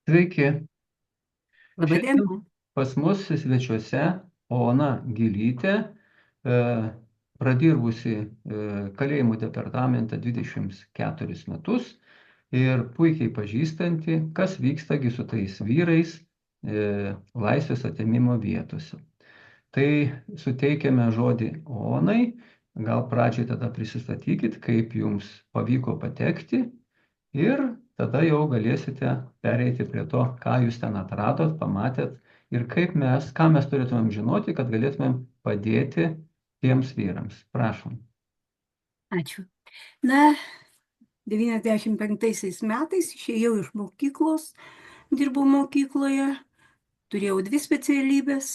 Sveiki. Labai Šiandien diena. pas mus svečiuose Ona Gilytė, e, pradirbusi kalėjimų departamente 24 metus ir puikiai pažįstanti, kas vykstagi su tais vyrais laisvės atėmimo vietose. Tai suteikiame žodį Onai. Gal pradžiai tada prisistatykit, kaip jums pavyko patekti ir tada jau galėsite pereiti prie to, ką jūs ten atradot, pamatėt ir ką mes turėtumėm žinoti, kad galėtumėm padėti tiems vyrams. Prašom. Ačiū. Na, 95 metais išėjau iš mokyklos, dirbau mokykloje, turėjau dvi specialybės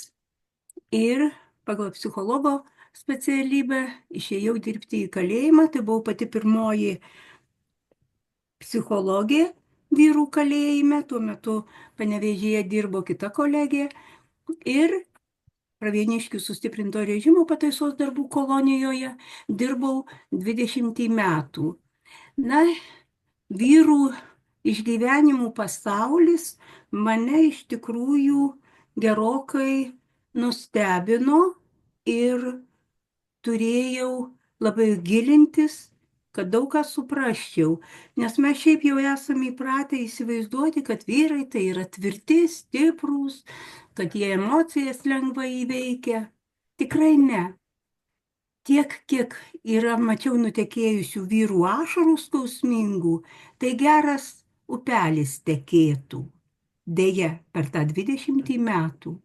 ir pagal psichologo specialybę išėjau dirbti į kalėjimą. Tai buvau pati pirmoji psichologė vyrų kalėjime. Tuo metu Panevėžyje dirbo kita kolegė ir Pravieniškių sustiprinto režimo pataisos darbų kolonijoje dirbau 20 metų. Na, vyrų išgyvenimų pasaulis mane iš tikrųjų gerokai nustebino ir turėjau labai gilintis, kad daug ką suprasčiau. Nes mes šiaip jau esame įpratę įsivaizduoti, kad vyrai tai yra tvirti, stiprūs, kad jie emocijas lengvai įveikia. Tikrai ne. Tiek, kiek yra, mačiau, nutekėjusių vyrų ašarų skausmingų, tai geras upelis tekėtų. Deja, per tą 20 metų.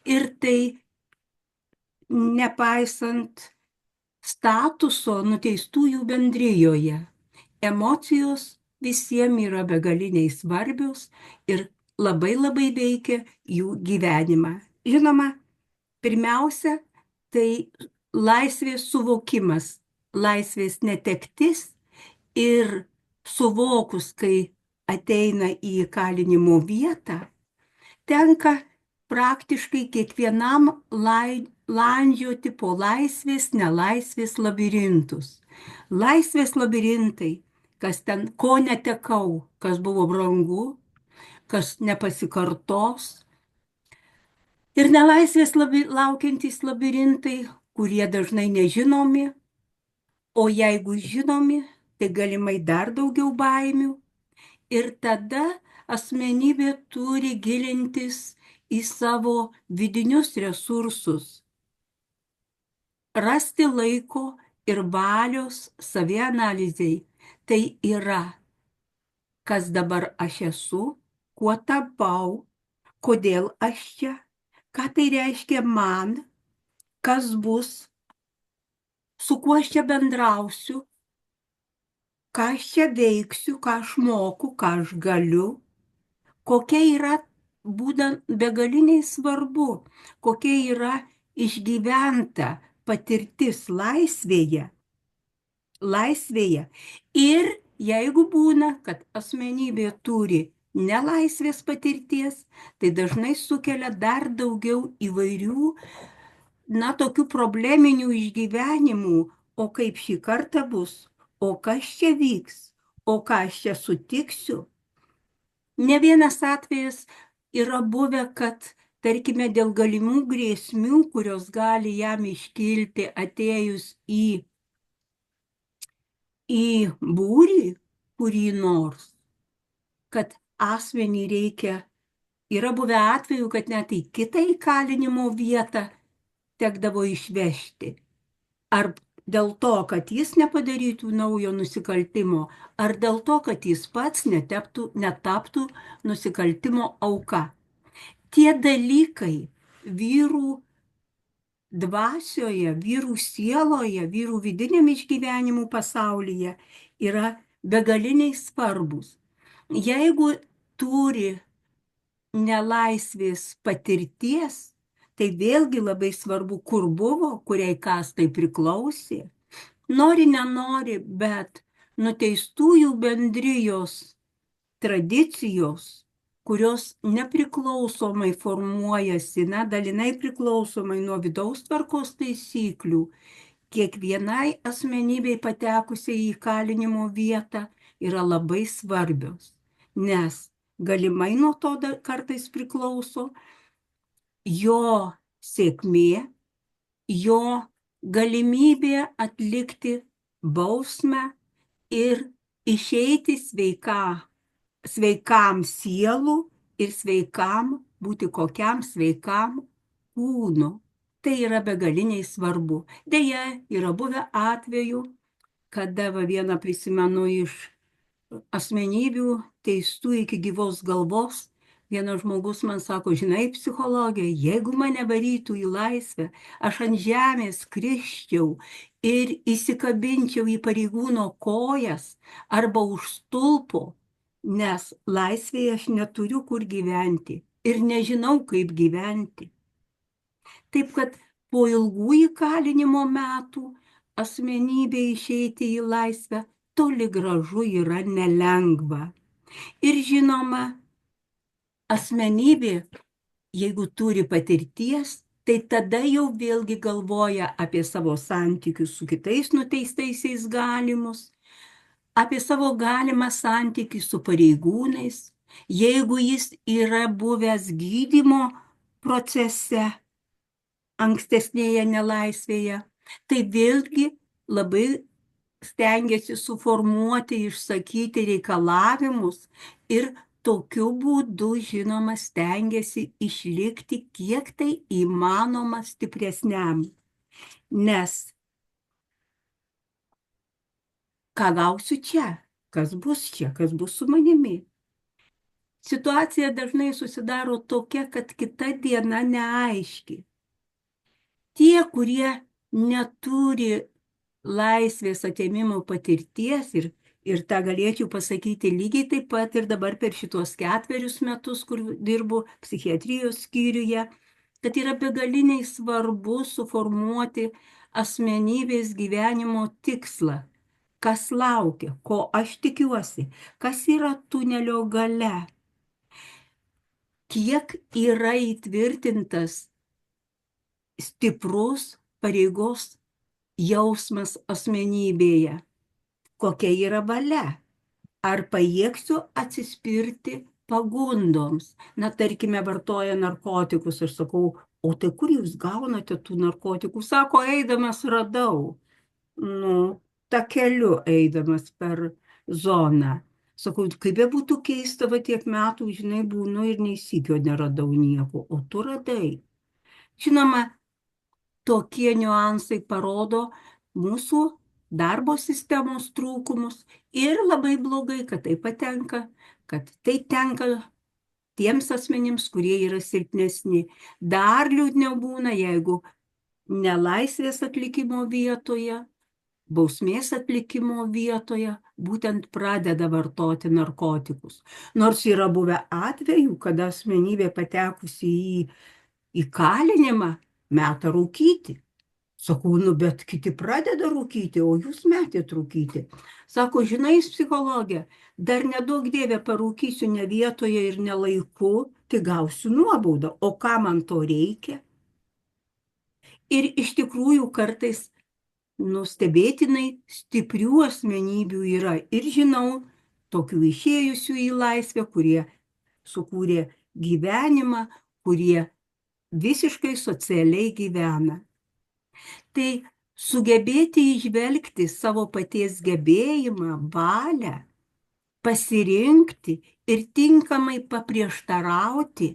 Ir tai nepaisant statuso nuteistųjų bendrijoje. Emocijos visiems yra begaliniai svarbios ir labai labai veikia jų gyvenimą. Žinoma, pirmiausia, tai laisvės suvokimas, laisvės netektis ir suvokus, kai ateina į įkalinimo vietą, tenka praktiškai kiekvienam landžioti po laisvės, nelaisvės labirintus. Laisvės labirintai, kas ten, ko netekau, kas buvo brangu, kas nepasikartos. Ir nelaisvės laukiantys labirintai, kurie dažnai nežinomi, o jeigu žinomi, tai galimai dar daugiau baimių. Ir tada asmenybė turi gilintis į savo vidinius resursus, rasti laiko ir valios savianalizei. Tai yra, kas dabar aš esu, kuo tapau, kodėl aš čia, ką tai reiškia man, kas bus, su kuo aš čia bendrausiu, ką aš čia veiksiu, ką aš moku, ką aš galiu. Kokia yra būtent begaliniai svarbu, kokia yra išgyventa patirtis laisvėje. Ir jeigu būna, kad asmenybė turi nelaisvės patirties, tai dažnai sukelia dar daugiau įvairių, tokių probleminių išgyvenimų, o kaip šį kartą bus, o kas čia vyks, o ką aš čia sutiksiu. Ne vienas atvejas yra buvę, kad, tarkime, dėl galimų grėsmių, kurios gali jam iškilti atėjus į būrį, kurį nors, kad asmenį reikia, yra buvę atvejų, kad net į kitą įkalinimo vietą tekdavo išvežti. Ar dėl to, kad jis nepadarytų naujo nusikaltimo, ar dėl to, kad jis pats netaptų nusikaltimo auka. Tie dalykai vyrų dvasioje, vyrų sieloje, vyrų vidiniam išgyvenimų pasaulyje yra begaliniai svarbus. Jeigu turi nelaisvės patirties, tai vėlgi labai svarbu, kur buvo, kuriai kastai priklausė. Nori, nenori, bet nuteistųjų bendrijos tradicijos, kurios nepriklausomai formuojasi, dalinai priklausomai nuo vidaus tvarkos taisyklių, kiekvienai asmenybei patekusiai į įkalinimo vietą yra labai svarbios. Nes galimai nuo to kartais priklauso jo sėkmė, jo galimybė atlikti bausmę ir išeiti sveikam sielų ir būti kokiam sveikam kūnu. Tai yra begaliniai svarbu. Deja, yra buvę atvejų, kada vieną prisimenu iš asmenybių teistų iki gyvos galvos. Vienas žmogus man sako, žinai, psichologė, jeigu mane varytų į laisvę, aš ant žemės krisčiau ir įsikabinčiau į pareigūno kojas arba už stulpo, nes laisvėje aš neturiu kur gyventi ir nežinau, kaip gyventi. Taip kad po ilgų įkalinimo metų asmenybė išeiti į laisvę toli gražu yra nelengva. Ir žinoma, asmenybė, jeigu turi patirties, tai tada jau vėlgi galvoja apie savo santykius su kitais nuteistaisiais galimus, apie savo galimą santykį su pareigūnais, jeigu jis yra buvęs gydymo procese, ankstesnėje nelaisvėje, tai vėlgi labai stengiasi suformuoti, išsakyti reikalavimus ir tokiu būdu, žinoma, stengiasi išlikti kiek tai įmanoma stipresniam. Nes ką gausiu čia, kas bus su manimi. Situacija dažnai susidaro tokia, kad kita diena neaiški. Tie, kurie neturi laisvės atėmimo patirties ir tą galėčiau pasakyti lygiai taip pat ir dabar per šitos 4 metus, kur dirbu psichiatrijos skyriuje, kad yra begaliniai svarbu suformuoti asmenybės gyvenimo tikslą, kas laukia, ko aš tikiuosi, kas yra tunelio gale, kiek yra įtvirtintas stiprus pareigos jausmas asmenybėje, kokia yra valia, ar pajėgsiu atsispirti pagundoms. Na, tarkime, vartoja narkotikus, aš sakau, o tai kur jūs gaunate tų narkotikų? Sako, eidamas radau, takeliu eidamas per zoną. Sakau, kaip be būtų keista, va tiek metų, žinai, būnu ir nei sykio neradau nieko, o tu radai. Žinoma, tokie niuansai parodo mūsų darbo sistemos trūkumus ir labai blogai, kad tai tenka tiems asmenims, kurie yra silpnesni. Dar liūdniau būna, jeigu nelaisvės atlikimo vietoje, bausmės atlikimo vietoje būtent pradeda vartoti narkotikus. Nors yra buvę atvejų, kada asmenybė patekusi į įkalinimą meta rūkyti. Sakau, bet kiti pradeda rūkyti, o jūs metėt rūkyti. Sako, žinai, psichologė, dar nedaug dievė parūkysiu ne vietoje ir ne laiku, tai gausiu nuobaudą. O ką man to reikia? Ir iš tikrųjų kartais nustebėtinai stiprių asmenybių yra. Ir žinau, tokių išėjusių į laisvę, kurie sukūrė gyvenimą, kurie visiškai socialiai gyvena. Tai sugebėti įžvelgti savo paties gebėjimą, valią, pasirinkti ir tinkamai paprieštarauti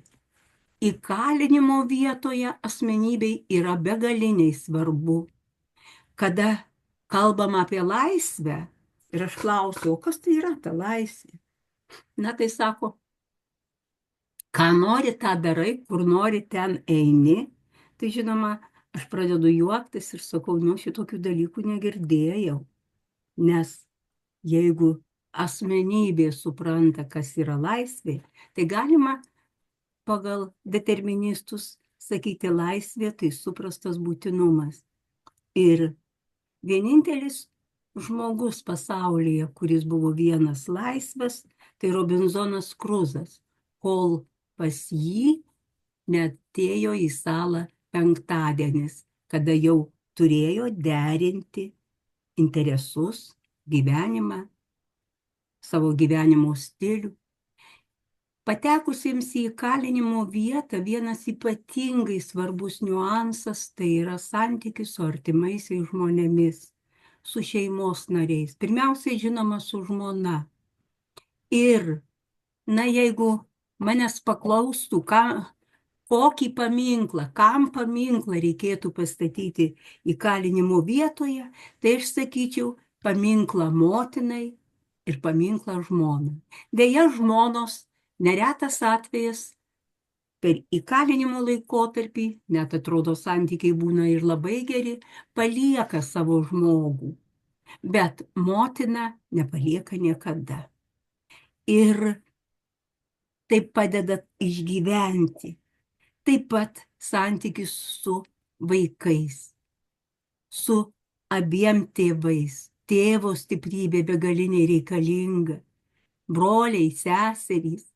įkalinimo vietoje asmenybei yra begaliniai svarbu. Kada kalbam apie laisvę, ir aš klausiu, o kas tai yra ta laisvė? Na, tai sako, ką nori, tą darai, kur nori, ten eini. Tai žinoma, aš pradedu juoktis ir sakau, šitokių dalykų negirdėjau. Nes jeigu asmenybė supranta, kas yra laisvė, tai galima pagal deterministus sakyti, laisvė tai suprastas būtinumas. Ir vienintelis žmogus pasaulyje, kuris buvo vienas laisvas, tai Robinzonas Kruzas, kol pas jį neatėjo į salą penktadienis, kada jau turėjo derinti interesus, gyvenimą, savo gyvenimo stilių. Patekusiems į įkalinimo vietą vienas ypatingai svarbus niuansas tai yra santykis su artimaisiais žmonėmis, su šeimos nariais. Pirmiausiai, žinoma, su žmona. Ir, jeigu manęs paklaustų, kokį paminklą, kam paminklą reikėtų pastatyti įkalinimo vietoje, tai aš sakyčiau paminklą motinai ir paminklą žmonai. Deja, žmonos neretas atvejas per įkalinimo laikotarpį, net atrodo santykiai būna ir labai geri, palieka savo žmogų, bet motina nepalieka niekada. Ir tai padeda išgyventi. Taip pat santykis su vaikais, su abiem tėvais. Tėvo stiprybė begaliniai reikalinga, broliai, seserys,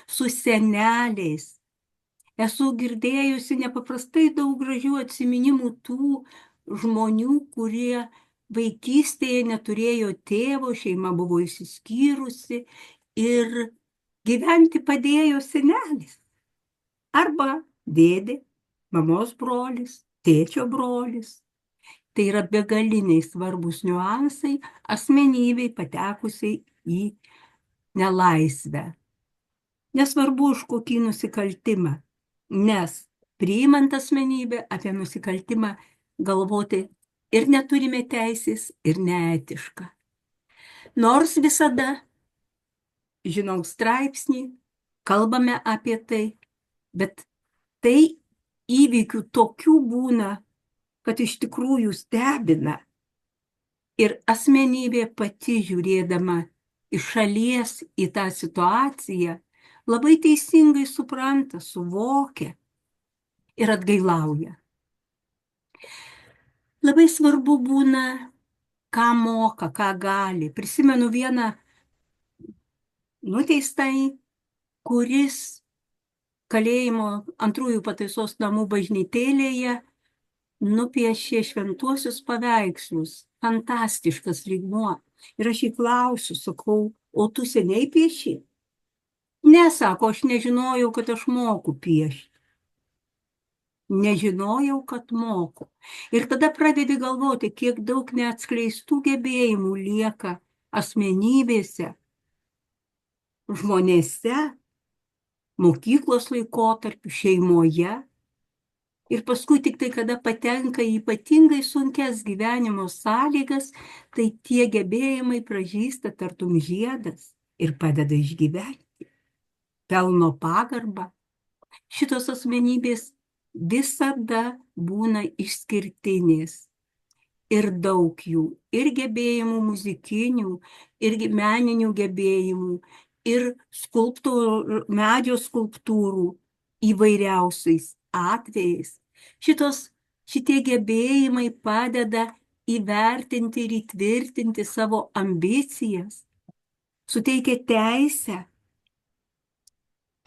su seneliais. Esu girdėjusi nepaprastai daug gražių atsiminimų tų žmonių, kurie vaikystėje neturėjo tėvo, šeima buvo išsiskyrusi ir gyventi padėjo senelis. Arba dėdė, mamos brolis, tėčio brolis. Tai yra begaliniai svarbus niuansai asmenybei patekusiai į nelaisvę. Nesvarbu už kokį nusikaltimą, nes priimant asmenybę apie nusikaltimą galvoti ir neturime teisės, ir neetiška. Nors visada, žinau straipsnį, kalbame apie tai, bet tai įvykių tokių būna, kad iš tikrųjų stebina. Ir asmenybė pati žiūrėdama iš šalies į tą situaciją labai teisingai supranta, suvokia ir atgailauja. Labai svarbu būna, ką moka, ką gali. Prisimenu vieną nuteistąjį, kuris kalėjimo antrųjų pataisos namų bažnytėlėje nupiešė šventuosius paveikslus. Fantastiškas lygmuo. Ir aš jį klausiu, sakau, o tu seniai pieši? Ne, sako, aš nežinojau, kad aš moku piešti. Nežinojau, kad moku. Ir tada pradedi galvoti, kiek daug neatskleistų gebėjimų lieka asmenybėse, žmonėse, mokyklos laikotarpiu, šeimoje. Ir paskui tik tai, kada patenka į ypatingai sunkias gyvenimo sąlygas, tai tie gebėjimai pražysta tartum žiedas ir padeda išgyventi. Pelno pagarbą. Šitos asmenybės visada būna išskirtinės. Ir daug jų. Ir gebėjimų muzikinių, ir meninių gebėjimų, ir medžio skulptūrų įvairiausiais atvejais. Šitie gebėjimai padeda įvertinti ir įtvirtinti savo ambicijas, suteikia teisę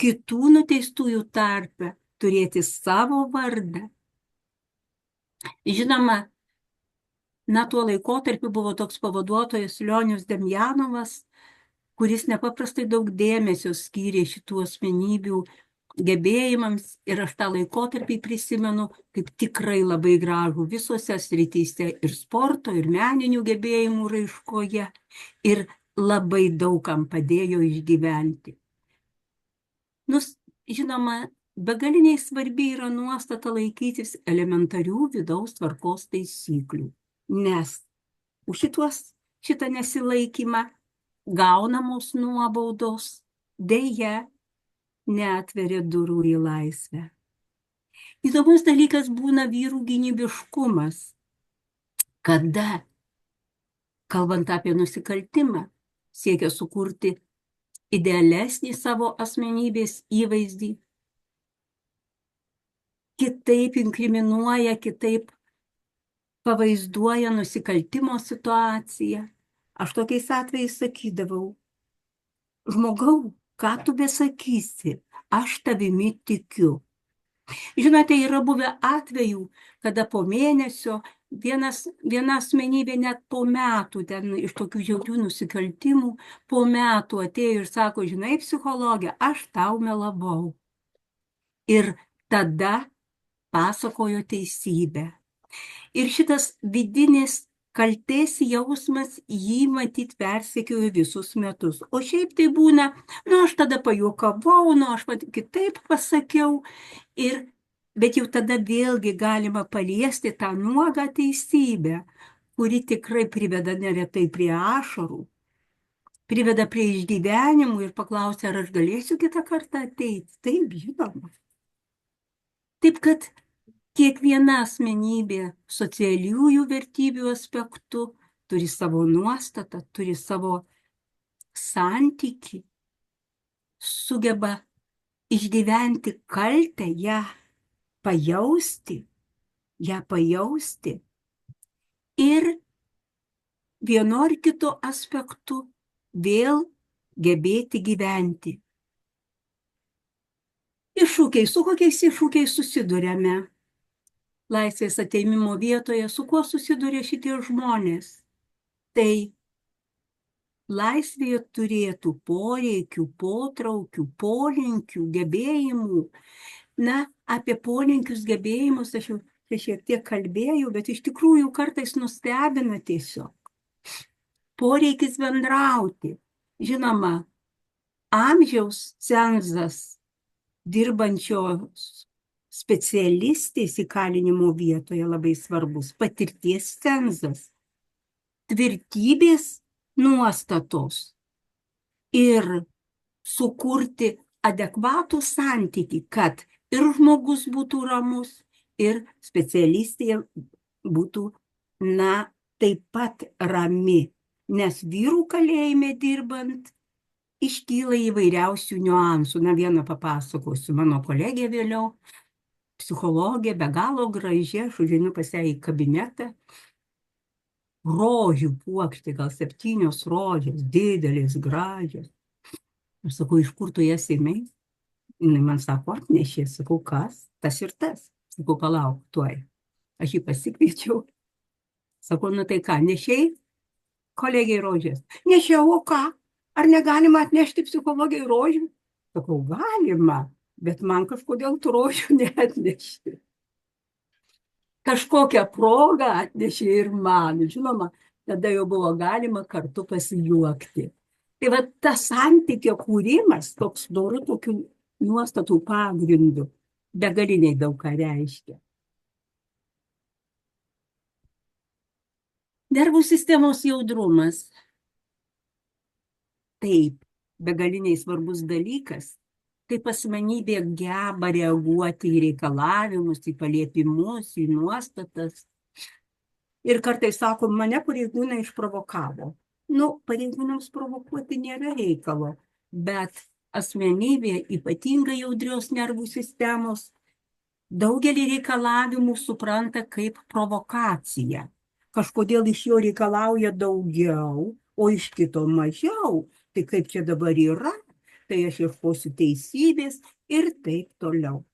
kitų nuteistųjų tarpe turėti savo vardą. Žinoma, tuo laikotarpiu buvo toks pavaduotojas Lionius Demjanovas, kuris nepaprastai daug dėmesio skyrė šitų asmenybių gebėjimams ir aš tą laikotarpį prisimenu kaip tikrai labai gražų visose srityse ir sporto, ir meninių gebėjimų raiškoje ir labai daugam padėjo išgyventi. Žinoma, begaliniai svarbi yra nuostata laikytis elementarių vidaus tvarkos taisyklių, nes už šitą nesilaikymą gaunamos nuobaudos deja neatveria durų į laisvę. Įdomus dalykas būna vyrų gynybiškumas, kada, kalbant apie nusikaltimą, siekia sukurti idealesnį savo asmenybės įvaizdį, kitaip inkriminuoja, kitaip pavaizduoja nusikaltimo situaciją. Aš tokiais atvejais sakydavau, žmogau, ką tu besakysi, aš tavimi tikiu. Žinote, yra buvę atvejų, kada po mėnesio viena asmenybė net po metų, ten iš tokių žiaurių nusikaltimų, po metų atėjo ir sako, žinai, psichologė, aš tau melavau. Ir tada pasakojo teisybę. Ir šitas vidinis kaltės jausmas jį matyt persekiojo visus metus. O šiaip tai būna, aš tada pajuokavau, aš kitaip pasakiau, bet jau tada vėlgi galima paliesti tą nuogą teisybę, kuri tikrai priveda neretai prie ašarų, priveda prie išgyvenimų ir paklausia, ar aš galėsiu kitą kartą ateiti. Taip, žinoma. Taip, kad kiekviena asmenybė socialiųjų vertybių aspektu turi savo nuostatą, turi savo santykį, sugeba išgyventi kaltę, ją pajausti ir vienu ar kitu aspektu vėl gebėti gyventi. Iššūkiai, su kokiais iššūkiais susiduriame? Laisvės ateimimo vietoje, su kuo susiduria šitie žmonės? Tai laisvėje turėtų poreikių, potraukių, polinkių, gebėjimų. Apie polinkius, gebėjimus aš jau šiek tiek kalbėjau, bet iš tikrųjų kartais nustebina tiesiog. Poreikis bendrauti. Žinoma, amžiaus cenzas dirbančios specialistės įkalinimo vietoje labai svarbus, patirties cenzas, tvirtybės nuostatos ir sukurti adekvatų santykį, kad ir žmogus būtų ramus, ir specialistė būtų, taip pat rami, nes vyrų kalėjime dirbant iškyla įvairiausių niuansų. Vieną papasakosiu, mano kolegė vėliau, psichologė, be galo graži, aš užeinu pas ją į kabinetą, rožių puokštė, gal 7 rožės, didelės, gražios. Aš sakau, iš kur tu jas ėmei? Jis man sako, atnešė, sakau, kas? Tas ir tas. Sakau, palauk, tuoj. Aš jį pasikviečiau. Sakau, tai ką, nešėjai kolegiai rožės? Nešiau, o ką? Ar negalima atnešti psichologiai rožių? Sakau, galima, bet man kažkodėl tų rožių neatnešti. Kažkokią progą atnešė ir man, žinoma, tada jau buvo galima kartu pasijuokti. Tai tas santykio kūrimas, toks dorų tokių nuostatų pagrindų, begaliniai daug ką reiškia. Nervų sistemos jautrumas. Taip, begaliniai svarbus dalykas, kaip asmenybė geba reaguoti į reikalavimus, į paliepimus, į nuostatas. Ir kartais sako, mane pareigūnai išprovokavo. Pareigūnams provokuoti nėra reikalo, bet asmenybė ypatingai jautrios nervų sistemos daugelį reikalavimų supranta kaip provokaciją. Kažkodėl iš jo reikalauja daugiau, o iš kito mažiau. Tai kaip čia dabar yra, tai aš ieškosiu teisybės ir taip toliau.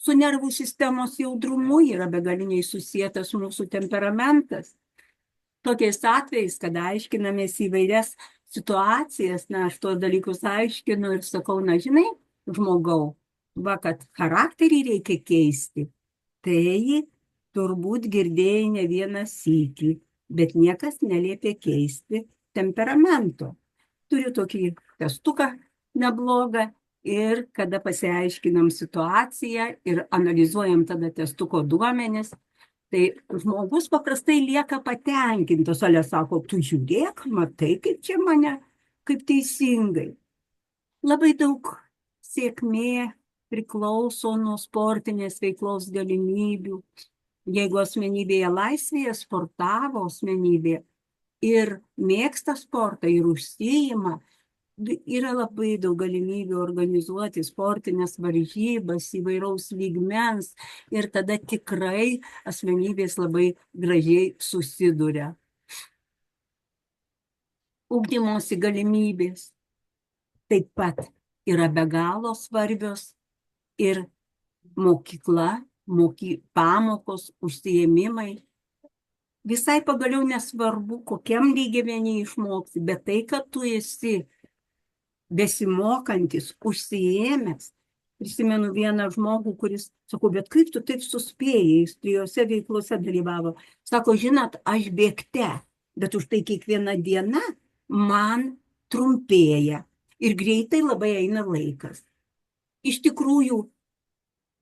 Su nervų sistemos jautrumu yra begaliniai susietas mūsų temperamentas. Tokiais atvejais, kada aiškinamės įvairias situacijas, aš tuos dalykus aiškinu ir sakau, žinai, žmogau, kad charakterį reikia keisti, tai turbūt girdėjai ne vieną sykį, bet niekas neliepia keisti temperamento. Turiu tokį testuką neblogą ir kada pasiaiškinam situaciją ir analizuojam tada testuko duomenis, tai žmogus paprastai lieka patenkintas, ale sako, tu žiūrėk, matai, kaip čia mane, kaip teisingai. Labai daug sėkmė priklauso nuo sportinės veiklos galimybių. Jeigu asmenybėje laisvėje sportavo asmenybė ir mėgsta sportą ir užsiima, yra labai daug galimybių organizuoti sportinės varžybas įvairaus lygmens ir tada tikrai asmenybės labai gražiai susiduria. Ugdymosi galimybės taip pat yra be galo svarbios ir mokykla, pamokos, užsiėmimai visai pagaliau nesvarbu, kokiam lygmenį išmoksi, bet tai, kad tu esi besimokantis, užsiėmęs. Prisimenu vieną žmogų, kuris, sako, bet kaip tu taip suspėjai, jis 3 veiklose dalyvavo. Sako, žinot, aš bėgte, bet už tai kiekviena diena man trumpėja ir greitai labai eina laikas. Iš tikrųjų,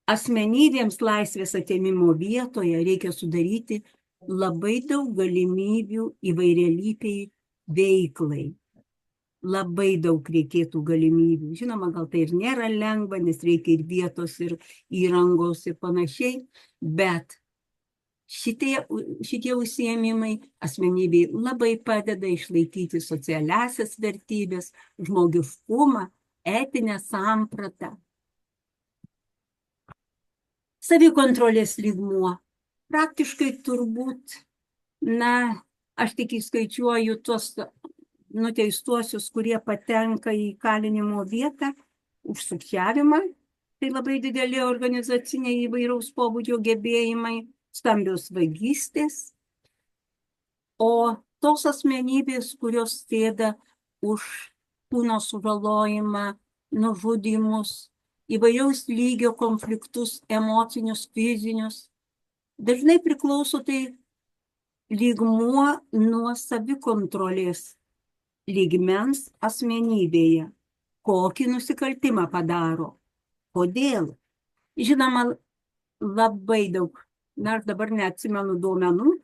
asmenybėms laisvės atėmimo vietoje reikia sudaryti labai daug galimybių įvairialypiai veiklai. Labai daug reikėtų galimybių. Žinoma, gal tai ir nėra lengva, nes reikia ir vietos, ir įrangos, ir panašiai, bet šitie užsiėmimai asmenybei labai padeda išlaikyti socialiasias vertybės, žmogiškumą, etinę sampratą. Savikontrolės lygmuo. Praktiškai turbūt, aš tik įskaičiuoju tuos nuteistuosius, kurie patenka į kalinimo vietą už sukčiavimą. Tai labai dideli organizaciniai įvairaus pobūdžio gebėjimai, stambios vagystės. O tos asmenybės, kurios sėda už kūno sužalojimą, nužudymus, įvairiaus lygio konfliktus, emocinius, fizinius, dažnai priklauso tai lygmuo nuo savikontrolės lygmens asmenybėje. Kokį nusikaltimą padaro? Kodėl? Žinoma, labai daug, aš dabar neatsimenu duomenų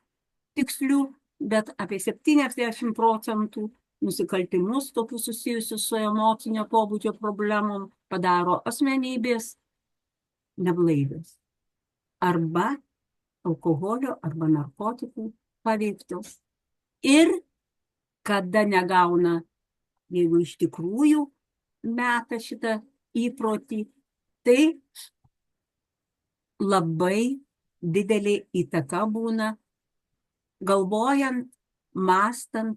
tikslių, bet apie 70% nusikaltimus tokių susijusių su emocinio pobūdžio problemom padaro asmenybės neblaivios. Arba alkoholio, arba narkotikų paveiktos. Ir kada negauna, jeigu iš tikrųjų meta šitą įprotį, tai labai didelė įtaka būna, galvojant, mąstant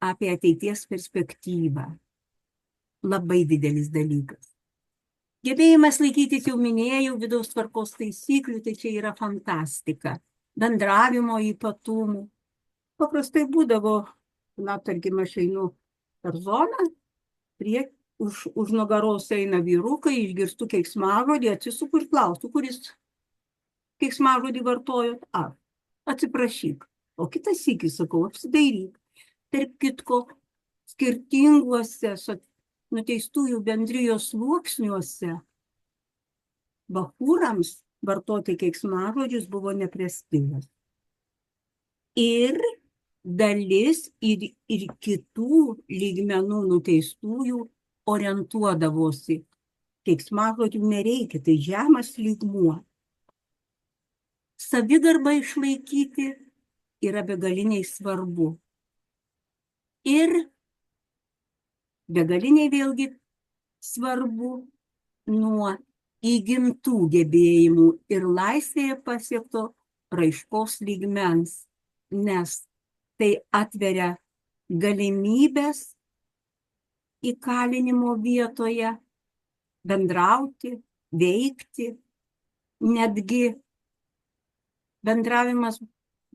apie ateities perspektyvą. Labai didelis dalykas. Gebėjimas laikytis, jau minėjau, vidaus tvarkos taisyklių, tai čia yra fantastika. Bendravimo ypatumų. Paprastai būdavo, tarkim, aš einu per zoną, už nugaros eina vyrukai, išgirstu keiksmažodį, atsisuku ir klausiu, kuris keiksmažodį vartojot? Aš. Atsiprašyk. O kitas sykį sakau, apsidairyk. Tarp kitko, skirtinguose nuteistųjų bendrijos sluoksniuose bachūrams vartoti keiksmažodžius buvo neprestižas. Ir dalis ir kitų lygmenų nuteistųjų orientuodavosi. Keiksmažodžių nereikia, tai žemas lygmuo. Savigarbą išlaikyti yra begaliniai svarbu. Ir begaliniai vėlgi svarbu nuo įgimtų gebėjimų ir laisvėje pasiekto raiškos lygmens, nes tai atveria galimybės įkalinimo vietoje bendrauti, veikti, netgi bendravimas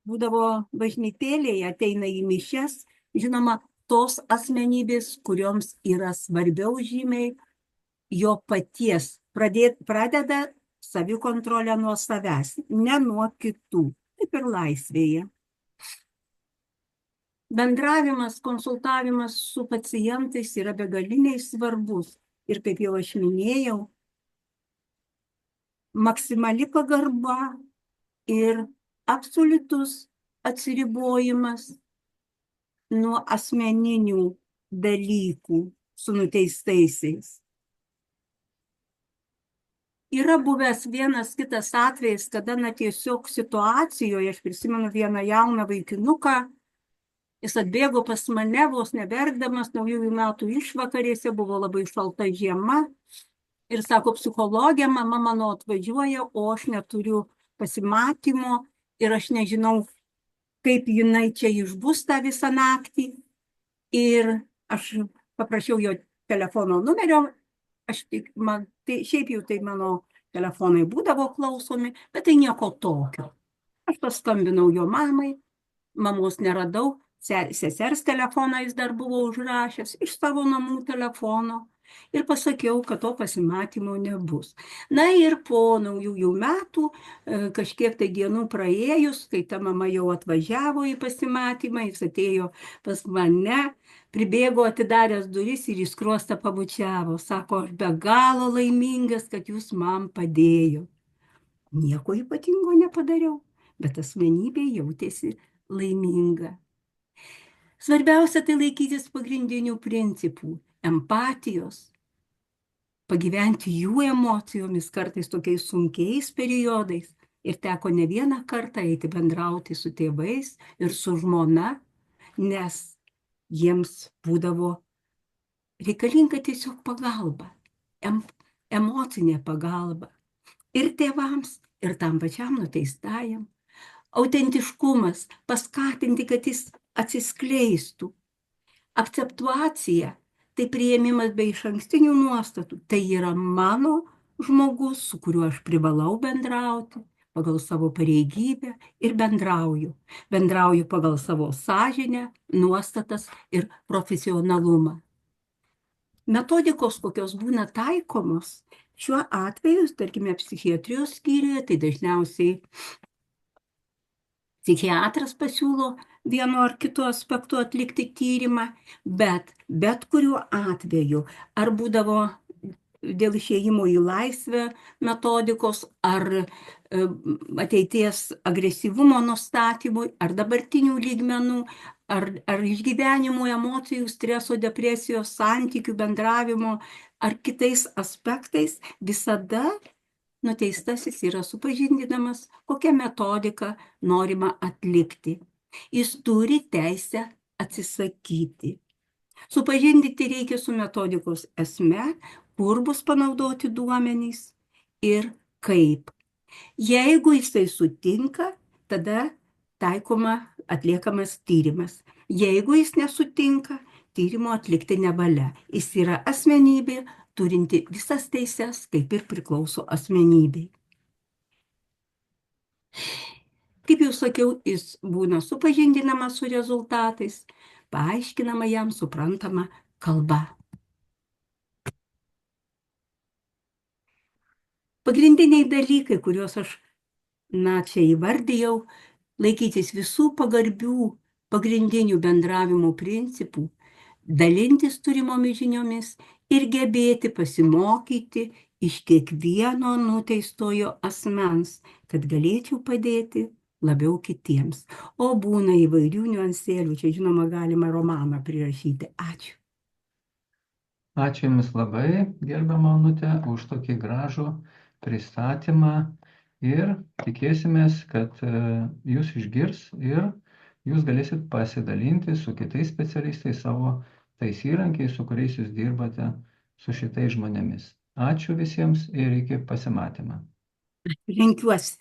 būdavo bažnytėlėje, ateina į mišias, žinoma, tos asmenybės, kurioms yra svarbiau žymiai, jo paties pradeda savikontrolę nuo savęs, ne nuo kitų, taip ir laisvėje. Bendravimas, konsultavimas su pacientais yra begaliniai svarbus. Ir kaip jau aš minėjau, maksimali pagarba ir absoliutus atsiribojimas nuo asmeninių dalykų su nuteistaisiais. Yra buvęs vienas kitas atvejis, kada tiesiog situacijoje, aš prisimenu vieną jauną vaikinuką, jis atbėgo pas mane, vos neverkdamas, naujųjų metų išvakarėse, buvo labai šalta žiema. Ir sako, psichologė, mama mano atvažiuoja, o aš neturiu pasimatymo ir aš nežinau, kaip jinai čia išbus tą visą naktį. Ir aš paprašiau jo telefono numerio, šiaip jau tai mano telefonai būdavo klausomi, bet tai nieko tokio. Aš paskambinau jo mamai mamos neradau, sesers telefoną jis dar buvo užrašęs iš savo namų telefono. Ir pasakiau, kad to pasimatymo nebus. Na ir po naujųjų metų, kažkiek tai dienų praėjus, kai ta mama jau atvažiavo į pasimatymą, jis atėjo pas mane, pribėgo atidaręs duris ir į skruostą pabučiavo. Sako, aš be galo laimingas, kad jūs man padėjo. Nieko ypatingo nepadariau, bet asmenybė jautėsi laiminga. Svarbiausia tai laikytis pagrindinių principų - empatijos, pagyventi jų emocijomis kartais tokiais sunkiais periodais. Ir teko ne vieną kartą eiti bendrauti su tėvais ir su žmona, nes jiems būdavo reikalinga tiesiog pagalba, emocinė pagalba. Ir tėvams, ir tam pačiam nuteistajam. Autentiškumas, paskatinti, kad jis atsiskleistų. Akceptuacija - tai priėmimas be išankstinių nuostatų. Tai yra mano žmogus, su kuriuo aš privalau bendrauti pagal savo pareigybę ir bendrauju. Bendrauju pagal savo sąžinę, nuostatas ir profesionalumą. Metodikos, kokios būna taikomos, šiuo atveju, tarkime, psichiatrijos skyriuje, tai dažniausiai psichiatras pasiūlo vienu ar kitu aspektu atlikti tyrimą, bet kuriuo atveju, ar būdavo dėl išėjimo į laisvę metodikos, ar ateities agresyvumo nustatymui, ar dabartinių lygmenų, ar išgyvenimų, emocijų, streso, depresijos, santykių, bendravimo, ar kitais aspektais, visada nuteistasis yra supažindinamas, kokią metodiką norima atlikti. Jis turi teisę atsisakyti. Supažindinti reikia su metodikos esme, kur bus panaudoti duomenys ir kaip. Jeigu jisai sutinka, tada atliekamas tyrimas. Jeigu jis nesutinka, tyrimo atlikti nevalia. Jis yra asmenybė, turinti visas teises, kaip ir priklauso asmenybei. Kaip jau sakiau, jis būna supažindinamas su rezultatais, paaiškinama jam suprantama kalba. Pagrindiniai dalykai, kuriuos aš čia įvardijau, laikytis visų pagarbių pagrindinių bendravimo principų, dalintis turimomis žiniomis ir gebėti pasimokyti iš kiekvieno nuteistojo asmens, kad galėčiau padėti labiau kitiems. O būna įvairių niuansėlių, čia žinoma galima romaną prirašyti. Ačiū. Ačiū Jums labai, gerbiama Onute, už tokį gražų pristatymą ir tikėsimės, kad Jūs išgirs ir Jūs galėsit pasidalinti su kitais specialistais savo tais įrankiais, su kuriais Jūs dirbate su šitais žmonėmis. Ačiū visiems ir iki pasimatymą. Linkiuosi.